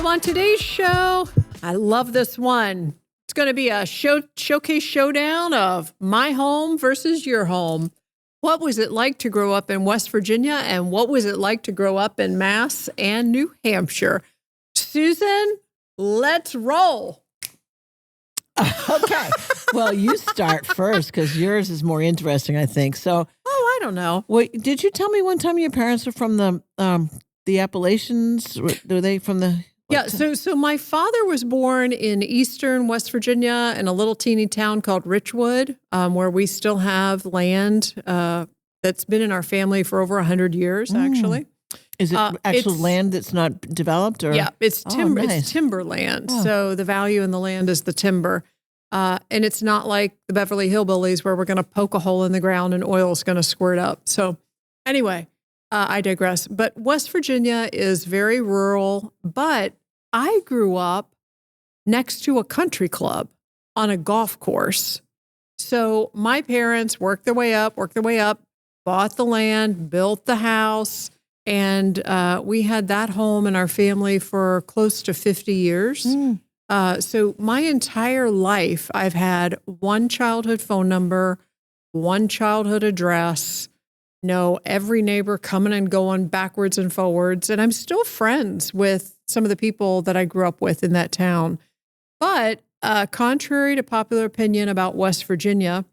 on today's show, I love this one. It's going to be a showcase showdown of my home versus your home. What was it like to grow up in West Virginia, and what was it like to grow up in Mass and New Hampshire? Susan, let's roll. Okay. Well, you start first because yours is more interesting, I think. So, I don't know. wait, did you tell me one time your parents are from the Appalachians? Were they from the? Yeah, so my father was born in eastern West Virginia in a little teeny town called Richwood, where we still have land that's been in our family for over 100 years, actually. Is it actual land that's not developed? Or? Yeah, it's timber. Nice. It's timberland. Oh. So the value in the land is the timber. And it's not like the Beverly Hillbillies where we're going to poke a hole in the ground and oil is going to squirt up. So anyway, I digress. But West Virginia is very rural, but I grew up next to a country club on a golf course. So my parents worked their way up, bought the land, built the house, and we had that home in our family for close to 50 years. So my entire life, I've had one childhood phone number, one childhood address, know every neighbor coming and going backwards and forwards. And I'm still friends with some of the people that I grew up with in that town. But contrary to popular opinion about West Virginia,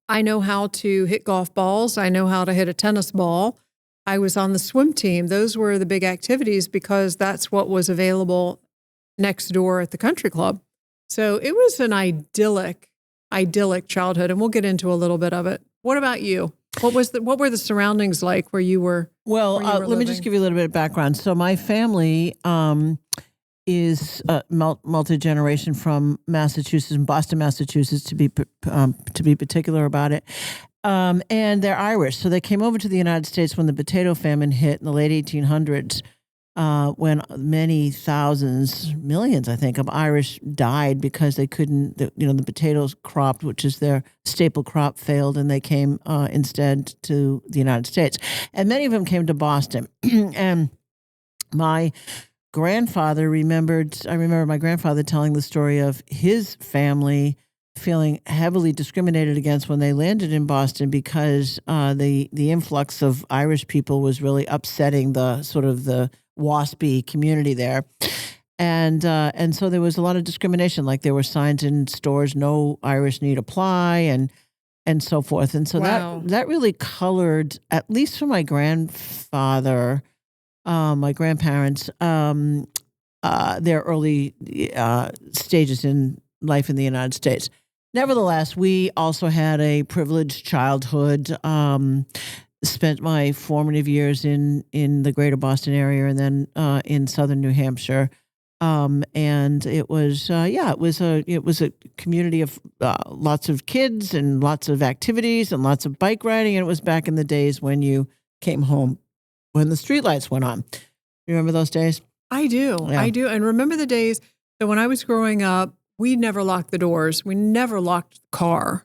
I know how to hit golf balls. I know how to hit a tennis ball. I was on the swim team. Those were the big activities because that's what was available next door at the country club. So it was an idyllic childhood, and we'll get into a little bit of it. What about you? What were the surroundings like where you were? Well, where you were let me just give you a little bit of background. So my family is multi-generation from Massachusetts, and Boston, Massachusetts, to be particular about it. And they're Irish. So they came over to the United States when the potato famine hit in the late 1800s, when many thousands, millions, I think, of Irish died because they couldn't, the potatoes crop, which is their staple crop, failed, and they came instead to the United States. And many of them came to Boston. And my grandfather I remember my grandfather telling the story of his family feeling heavily discriminated against when they landed in Boston because the influx of Irish people was really upsetting the sort of the waspy community there. And so there was a lot of discrimination, like there were signs in stores, no Irish need apply, and so forth. And so that really colored, at least for my grandfather, my grandparents, their early stages in life in the United States. Nevertheless, we also had a privileged childhood, spent my formative years in the greater Boston area and then in southern New Hampshire. And it was a community of lots of kids and lots of activities and lots of bike riding. And it was back in the days when you came home when the streetlights went on. You remember those days? I do. Yeah. I do. And remember the days that when I was growing up, we never locked the doors. We never locked the car.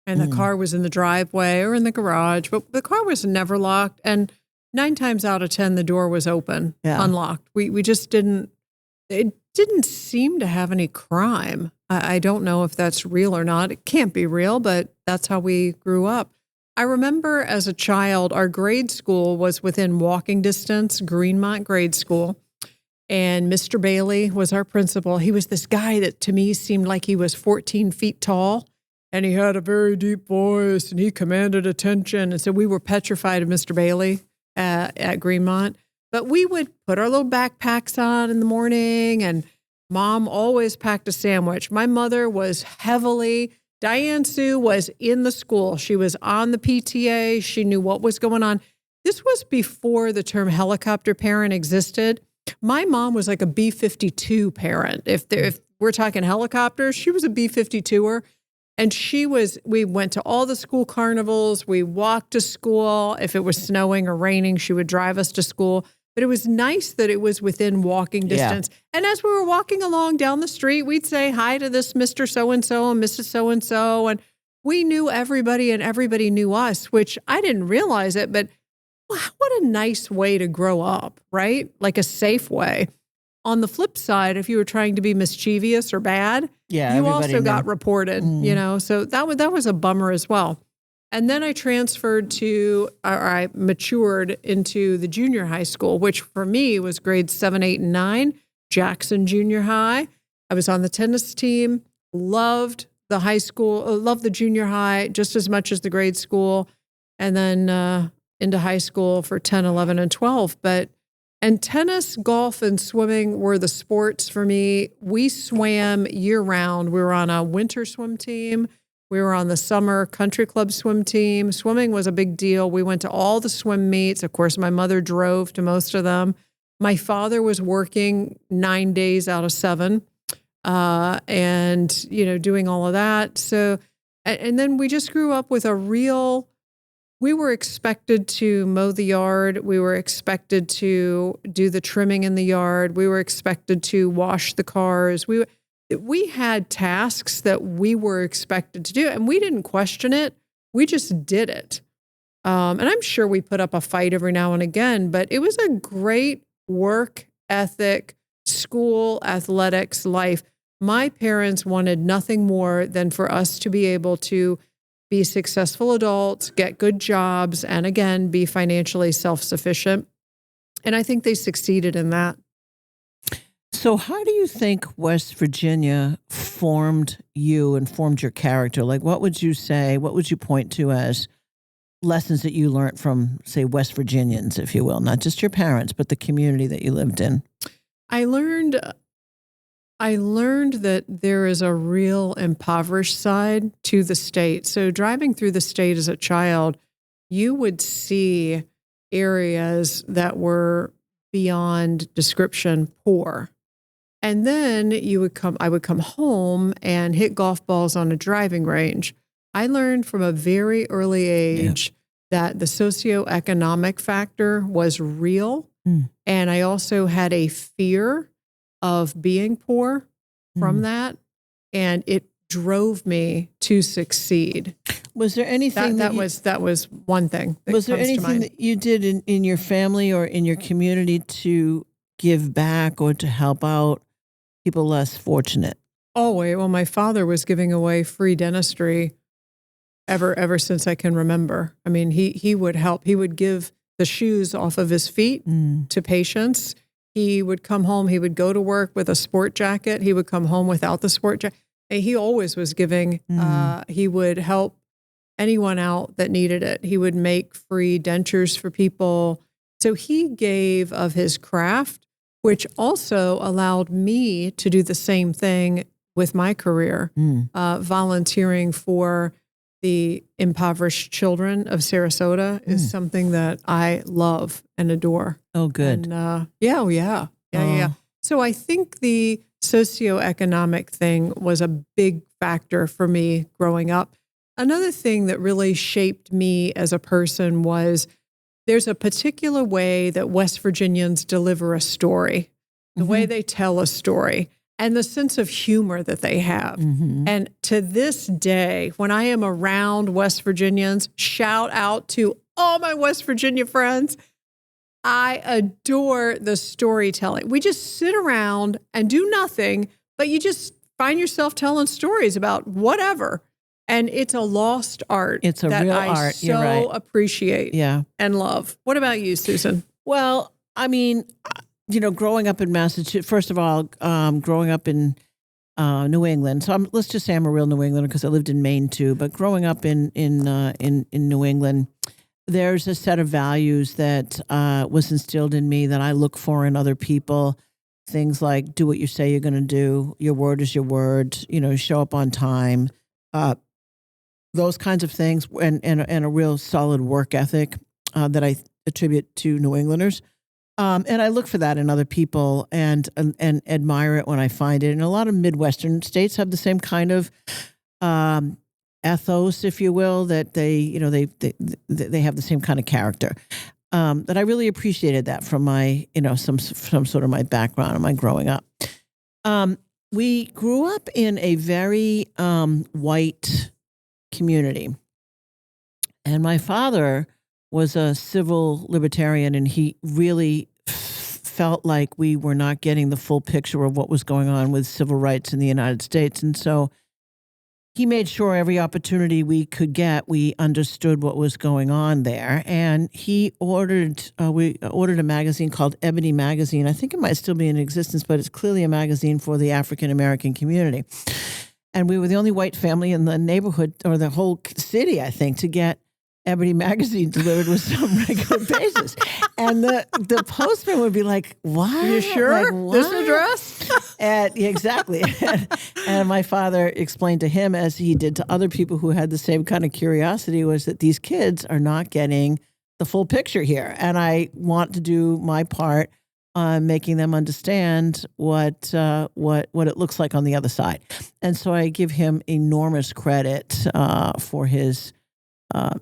And the car was in the driveway or in the garage, but the car was never locked. And 9 times out of 10, the door was open, unlocked. We just didn't, it didn't seem to have any crime. I don't know if that's real or not. It can't be real, but that's how we grew up. I remember as a child, our grade school was within walking distance, Greenmont Grade School. And Mr. Bailey was our principal. He was this guy that to me seemed like he was 14 feet tall. And he had a very deep voice, and he commanded attention. And so we were petrified of Mr. Bailey at Greenmont. But we would put our little backpacks on in the morning, and Mom always packed a sandwich. My mother was Diane Sue was in the school. She was on the PTA. She knew what was going on. This was before the term helicopter parent existed. My mom was like a B-52 parent. If we're talking helicopters, she was a B-52er. And we went to all the school carnivals. We walked to school. If it was snowing or raining, she would drive us to school. But it was nice that it was within walking distance. Yeah. And as we were walking along down the street, we'd say hi to this Mr. So-and-so and Mrs. So-and-so. And we knew everybody and everybody knew us, which I didn't realize it. But what a nice way to grow up, right? Like a safe way. on the flip side, if you were trying to be mischievous or bad, Yeah, you everybody also knew. got reported, so that was a bummer as well. And then I transferred I matured into the junior high school, which for me was grades 7, 8, and 9, Jackson Junior High. I was on the tennis team, loved the high school, loved the junior high just as much as the grade school, and then into high school for 10, 11, and 12. And tennis, golf, and swimming were the sports for me. We swam year round. We were on a winter swim team. We were on the summer country club swim team. Swimming was a big deal. We went to all the swim meets. Of course, my mother drove to most of them. My father was working 9 days out of 7, and doing all of that. So, and then we just grew up with we were expected to mow the yard. We were expected to do the trimming in the yard. We were expected to wash the cars. We had tasks that we were expected to do, and we didn't question it. We just did it. And I'm sure we put up a fight every now and again, but it was a great work ethic, school, athletics life. My parents wanted nothing more than for us to be able to be successful adults, get good jobs, and again, be financially self-sufficient. And I think they succeeded in that. So how do you think West Virginia formed you and formed your character? Like, what would you say, what would you point to as lessons that you learned from, say, West Virginians, if you will, not just your parents, but the community that you lived in? I learned that there is a real impoverished side to the state. So driving through the state as a child, you would see areas that were beyond description poor. And then I would come home and hit golf balls on a driving range. I learned from a very early age that the socioeconomic factor was real. And I also had a fear of being poor from that. And it drove me to succeed. Was there anything that was one thing that was there comes to anything mind. that you did in your family or in your community to give back or to help out people less fortunate? Oh, wait. Well, my father was giving away free dentistry ever since I can remember. I mean, he would help. He would give the shoes off of his feet to patients. He would come home. He would go to work with a sport jacket. He would come home without the sport jacket. He always was giving. He would help anyone out that needed it. He would make free dentures for people. So he gave of his craft, which also allowed me to do the same thing with my career, volunteering for the impoverished children of Sarasota is something that I love and adore. Oh, good. And, yeah. So I think the socioeconomic thing was a big factor for me growing up. Another thing that really shaped me as a person was there's a particular way that West Virginians deliver a story, the way they tell a story, and the sense of humor that they have. And to this day, when I am around West Virginians, shout out to all my West Virginia friends, I adore the storytelling. We just sit around and do nothing, but you just find yourself telling stories about whatever. And it's a lost art. It's a that real I art. You're right. appreciate and love. What about you, Susan? Well, I mean, growing up in Massachusetts, first of all, growing up in New England. So let's just say I'm a real New Englander because I lived in Maine too. But growing up in New England, there's a set of values that was instilled in me that I look for in other people. Things like do what you say you're going to do. Your word is your word. Show up on time. Those kinds of things, and a real solid work ethic that I attribute to New Englanders. And I look for that in other people and admire it when I find it. And a lot of Midwestern states have the same kind of ethos, if you will, that they have the same kind of character. That I really appreciated that from my, some sort of my background and my growing up. We grew up in a very white community. And my father was a civil libertarian, and he really felt like we were not getting the full picture of what was going on with civil rights in the United States. And so he made sure every opportunity we could get, we understood what was going on there. And we ordered a magazine called Ebony Magazine. I think it might still be in existence, but it's clearly a magazine for the African-American community. And we were the only white family in the neighborhood or the whole city, I think, to get Ebony Magazine delivered with some regular basis. And the postman would be like, what? You sure? Like, this address? And, yeah, exactly. And my father explained to him, as he did to other people who had the same kind of curiosity, was that these kids are not getting the full picture here. And I want to do my part on making them understand what it looks like on the other side. And so I give him enormous credit for his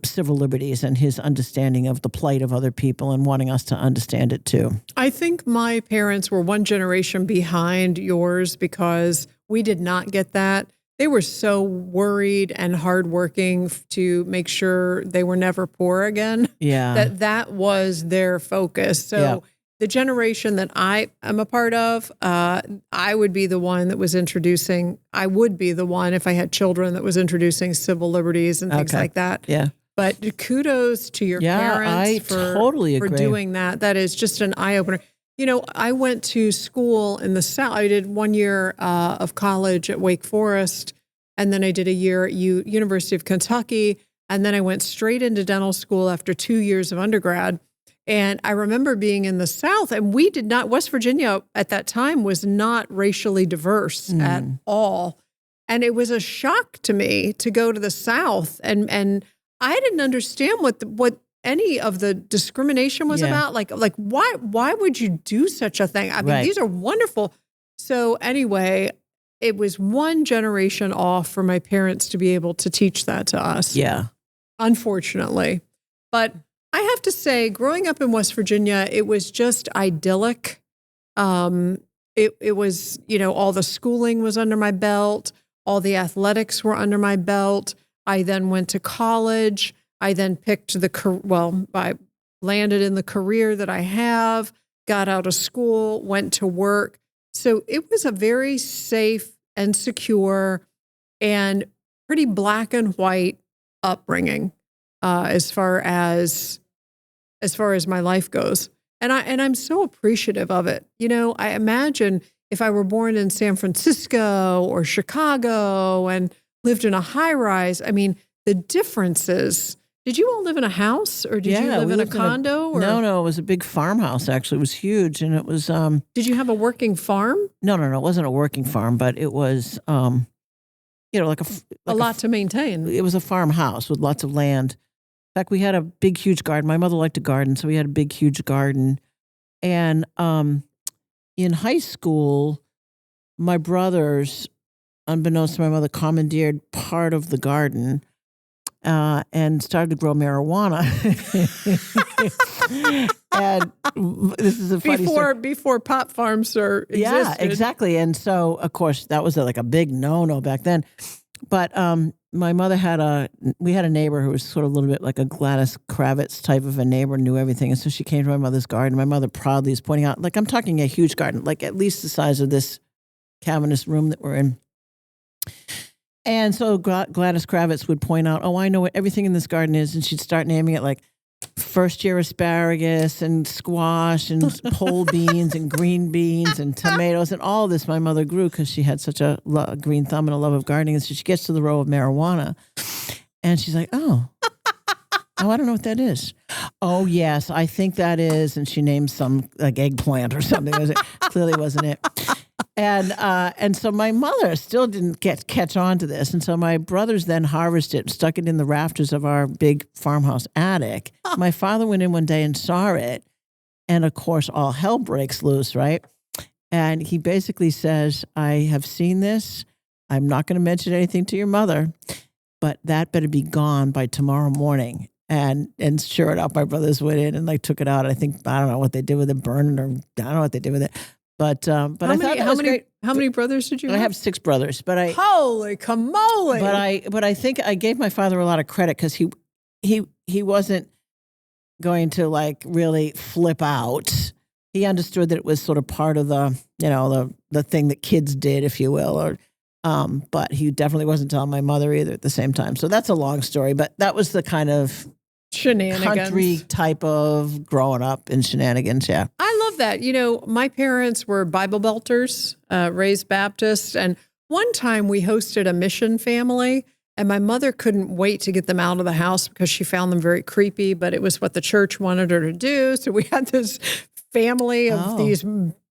civil liberties and his understanding of the plight of other people and wanting us to understand it too. I think my parents were one generation behind yours because we did not get that. They were so worried and hardworking to make sure they were never poor again. Yeah. That was their focus. So Yeah. the generation that I am a part of, I would be the one that was introducing, I would be the one if I had children that was introducing civil liberties and things like that. Yeah. But kudos to your parents I for totally agree. doing that. That is just an eye-opener. You know, I went to school in the South. I did 1 year of college at Wake Forest, and then I did a year at University of Kentucky, and then I went straight into dental school after 2 years of undergrad. And I remember being in the South, and West Virginia at that time was not racially diverse at all. And it was a shock to me to go to the South, and I didn't understand what any of the discrimination was about. Like why would you do such a thing? I mean, these are wonderful. So anyway, it was one generation off for my parents to be able to teach that to us. Yeah. Unfortunately. But I have to say, growing up in West Virginia, it was just idyllic. It was, all the schooling was under my belt. All the athletics were under my belt. I then went to college. I then picked I landed in the career that I have, got out of school, went to work. So it was a very safe and secure and pretty black and white upbringing as far as my life goes. And I'm so appreciative of it. I imagine if I were born in San Francisco or Chicago and lived in a high rise, I mean, the differences. Did you all live in a house or did you live in a condo? No, it was a big farmhouse, actually. It was huge. And it was... Did you have a working farm? No. It wasn't a working farm, but it was, like a lot to maintain. It was a farmhouse with lots of land. In fact, we had a big, huge garden. My mother liked to garden, so we had a big, huge garden. And in high school, my brothers, unbeknownst to my mother, commandeered part of the garden and started to grow marijuana. And this is a funny story. Before pot farms existed. Yeah, exactly. And so, of course, that was like a big no-no back then. But my mother we had a neighbor who was sort of a little bit like a Gladys Kravitz type of a neighbor, knew everything. And so she came to my mother's garden. My mother proudly is pointing out, like, I'm talking a huge garden, like at least the size of this cavernous room that we're in. And so Gladys Kravitz would point out, oh, I know what everything in this garden is. And she'd start naming it like first year asparagus and squash and pole beans and green beans and tomatoes and all this my mother grew because she had such a green thumb and a love of gardening. And so she gets to the row of marijuana and she's like, oh, I don't know what that is. Oh, yes, I think that is. And she named some like eggplant or something. Clearly wasn't it. And so my mother still didn't catch on to this. And so my brothers then harvested it and stuck it in the rafters of our big farmhouse attic. My father went in one day and saw it. And of course, all hell breaks loose, right? And he basically says, I have seen this. I'm not going to mention anything to your mother, but that better be gone by tomorrow morning. And sure enough, my brothers went in and like took it out. I don't know what they did with it, burned it, or I don't know what they did with it. But I thought that was great. How many brothers did you have? I have 6 brothers, but holy camole! But I think I gave my father a lot of credit because he wasn't going to like really flip out he understood that it was sort of part of the thing that kids did, if you will, or but he definitely wasn't telling my mother either at the same time. So that's a long story, but that was the kind of Shenanigans. country type of growing up in shenanigans. Yeah. I love that. My parents were Bible Belters, raised Baptist. And one time we hosted a mission family, and my mother couldn't wait to get them out of the house because she found them very creepy, but it was what the church wanted her to do. So we had this family of these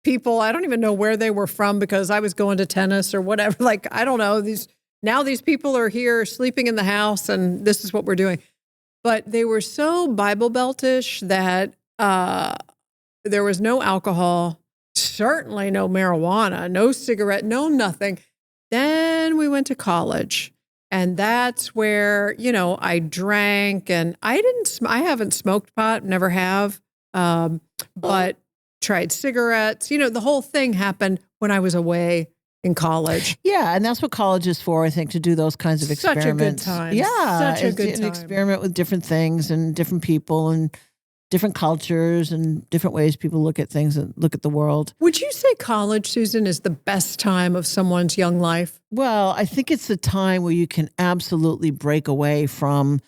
people. I don't even know where they were from because I was going to tennis or whatever. Like, I don't know. These people are here sleeping in the house, and this is what we're doing. But they were so Bible Beltish that there was no alcohol, certainly no marijuana, no cigarette, no nothing. Then we went to college, and that's where, I drank, and I haven't smoked pot, never have, but tried cigarettes. The whole thing happened when I was away in college. Yeah, and that's what college is for, I think, to do those kinds of experiments. Such a good time. Yeah, Such a good time. Experiment with different things and different people and different cultures and different ways people look at things and look at the world. Would you say college, Susan, is the best time of someone's young life? Well, I think it's the time where you can absolutely break away from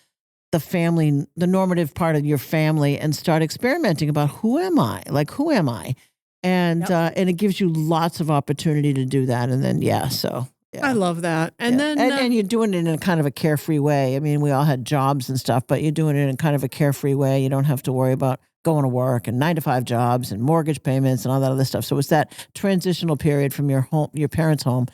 the family, the normative part of your family, and start experimenting about who am I? Like, who am I? And and it gives you lots of opportunity to do that. And then, so. Yeah. I love that. And then... And you're doing it in a kind of a carefree way. I mean, we all had jobs and stuff, but you're doing it in kind of a carefree way. You don't have to worry about going to work and 9-to-5 jobs and mortgage payments and all that other stuff. So it's that transitional period from your parents' home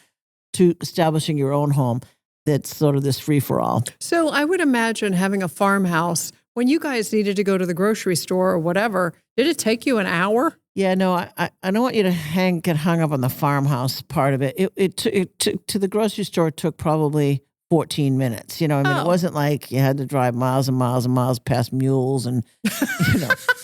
to establishing your own home that's sort of this free-for-all. So I would imagine having a farmhouse, when you guys needed to go to the grocery store or whatever, did it take you an hour? Yeah, no, I don't want you to get hung up on the farmhouse part of it. It to the grocery store, it took probably 14 minutes. It wasn't like you had to drive miles and miles and miles past mules and,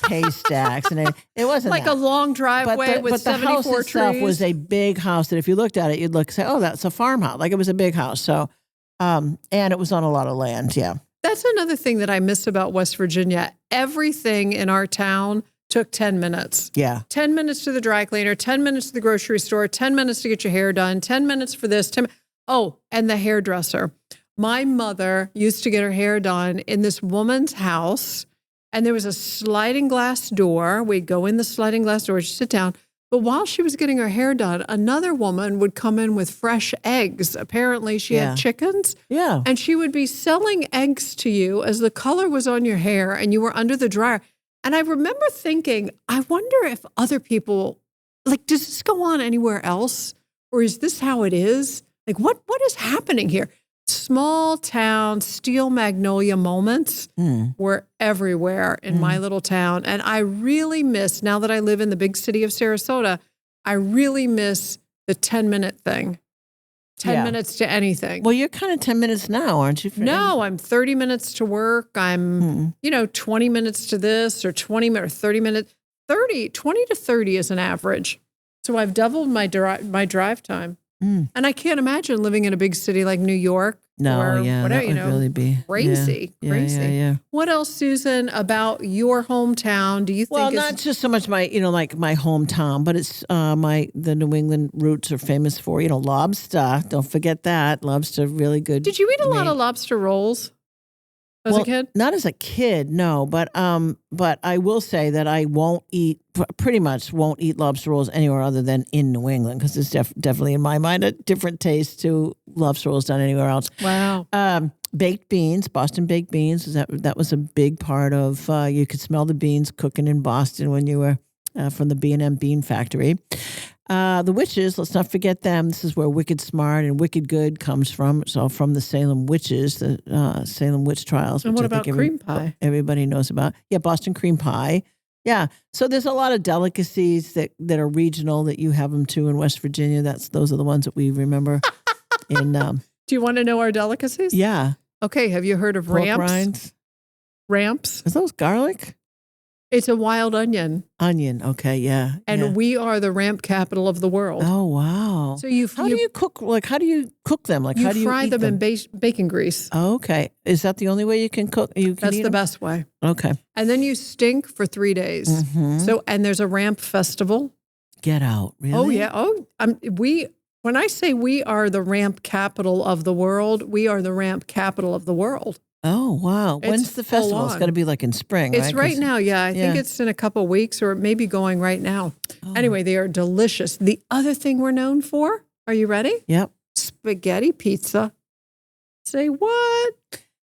haystacks. And it wasn't like a long driveway with 74 trees. But the house itself was a big house that if you looked at it, you'd say, oh, that's a farmhouse. Like, it was a big house. So, and it was on a lot of land, yeah. That's another thing that I miss about West Virginia. Everything in our town took 10 minutes. Yeah. 10 minutes to the dry cleaner, 10 minutes to the grocery store, 10 minutes to get your hair done, 10 minutes for this. And the hairdresser. My mother used to get her hair done in this woman's house, and there was a sliding glass door. We'd go in the sliding glass door, she'd sit down. But while she was getting her hair done, another woman would come in with fresh eggs. Apparently, she had chickens. Yeah. And she would be selling eggs to you as the color was on your hair and you were under the dryer. And I remember thinking, I wonder if other people, does this go on anywhere else? Or is this how it is? What is happening here? Small town steel magnolia moments were everywhere in my little town. And I really miss, now that I live in the big city of Sarasota, I really miss the 10-minute thing. 10 minutes to anything. Well, you're kind of 10 minutes now, aren't you? No, I'm 30 minutes to work. I'm, 20 minutes to this or 20 minutes or 30 minutes. 20 to 30 is an average. So I've doubled my drive time. And I can't imagine living in a big city like New York. No, or whatever, that would really be crazy. Yeah. What else, Susan, about your hometown do you think? Well, not just so much my, my hometown, but it's the New England roots are famous for, lobster. Don't forget that. Lobster, really good. Did you eat a lot of lobster rolls as a kid? Not as a kid, no. But I will say that I pretty much won't eat lobster rolls anywhere other than in New England, because it's definitely, in my mind, a different taste to lobster rolls done anywhere else. Wow. Baked beans, Boston baked beans. That was a big part of, you could smell the beans cooking in Boston when you were from the B&M Bean Factory. The witches, let's not forget them. This is where Wicked Smart and Wicked Good comes from. It's all from the Salem witches, the Salem witch trials. And what about cream pie? Everybody knows about. Yeah, Boston cream pie. Yeah. So there's a lot of delicacies that are regional that you have them too in West Virginia. Those are the ones that we remember. Do you want to know our delicacies? Yeah. Okay. Have you heard of Pork ramps? rinds. Ramps? Is those garlic? It's a wild onion. Onion. Okay. Yeah. And yeah. we are the ramp capital of the world. Oh, wow. So how do you cook? How do you cook them? You how do you fry eat them in bacon grease. Oh, okay. Is that the only way you can cook? That's the best way. Okay. And then you stink for 3 days. Mm-hmm. So, and there's a ramp festival. Get out. Really? Oh, yeah. Oh, when I say we are the ramp capital of the world, we are the ramp capital of the world. Oh, wow. When's the festival? It's got to be like in spring, It's right now. Yeah. I Yeah. think it's in a couple of weeks or maybe going right now. Oh. Anyway, they are delicious. The other thing we're known for, are you ready? Yep. Spaghetti pizza. Say what?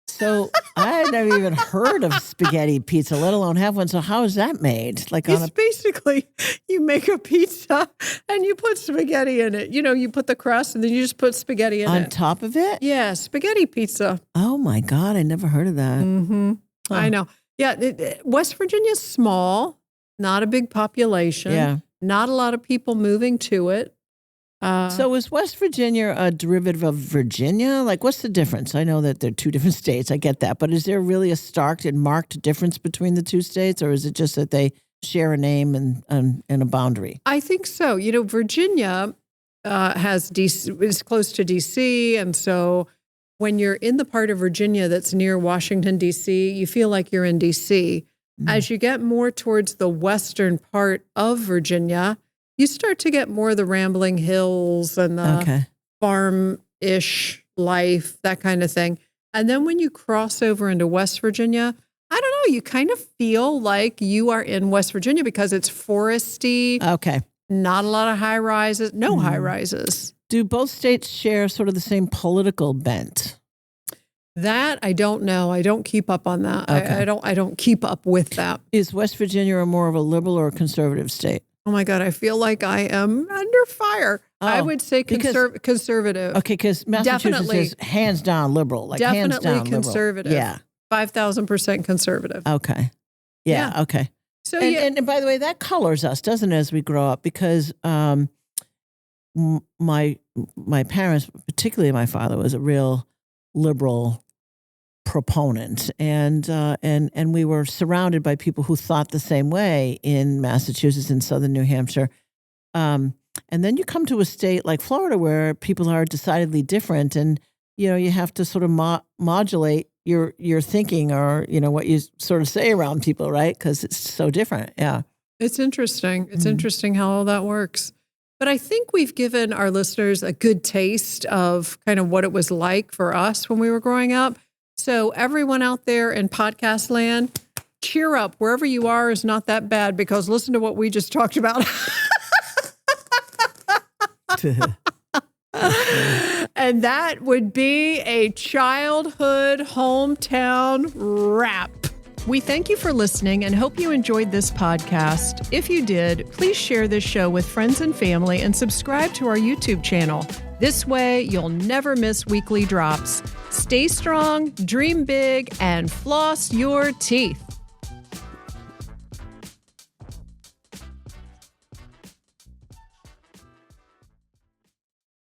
So I had never even heard of spaghetti pizza, let alone have one. So how is that made? It's basically you make a pizza and you put spaghetti in it. You put the crust and then you just put spaghetti in it. On top of it? Yeah, spaghetti pizza. Oh my God, I never heard of that. Mm-hmm. Huh. I know. Yeah, West Virginia's small, not a big population. Yeah. Not a lot of people moving to it. So is West Virginia a derivative of Virginia? Like, what's the difference? I know that they're two different states. I get that. But is there really a stark and marked difference between the two states? Or is it just that they share a name and a boundary? I think so. Virginia has DC, is close to D.C. And so when you're in the part of Virginia that's near Washington, D.C., you feel like you're in D.C. As you get more towards the western part of Virginia, you start to get more of the rambling hills and the farm-ish life, that kind of thing. And then when you cross over into West Virginia, I don't know, you kind of feel like you are in West Virginia because it's foresty. Okay. Not a lot of high rises, no high rises. Do both states share sort of the same political bent? That I don't know. I don't keep up on that. Okay. I don't keep up with that. Is West Virginia more of a liberal or a conservative state? Oh my God, I feel like I am under fire. I would say conservative. Okay, because Massachusetts is hands down liberal. Like hands definitely down conservative. Liberal. Yeah. 5,000% conservative. Okay. Yeah. Okay. So and by the way, that colors us, doesn't it, as we grow up? Because my parents, particularly my father, was a real liberal proponent, and we were surrounded by people who thought the same way in Massachusetts and southern New Hampshire. And then you come to a state like Florida where people are decidedly different, and you have to sort of modulate your thinking or what you sort of say around people, right? Because it's so different. Yeah, it's interesting. It's interesting how all that works. But I think we've given our listeners a good taste of kind of what it was like for us when we were growing up. So everyone out there in podcast land, cheer up. Wherever you are is not that bad because listen to what we just talked about. And that would be a childhood hometown wrap. We thank you for listening and hope you enjoyed this podcast. If you did, please share this show with friends and family and subscribe to our YouTube channel. This way, you'll never miss weekly drops. Stay strong, dream big, and floss your teeth.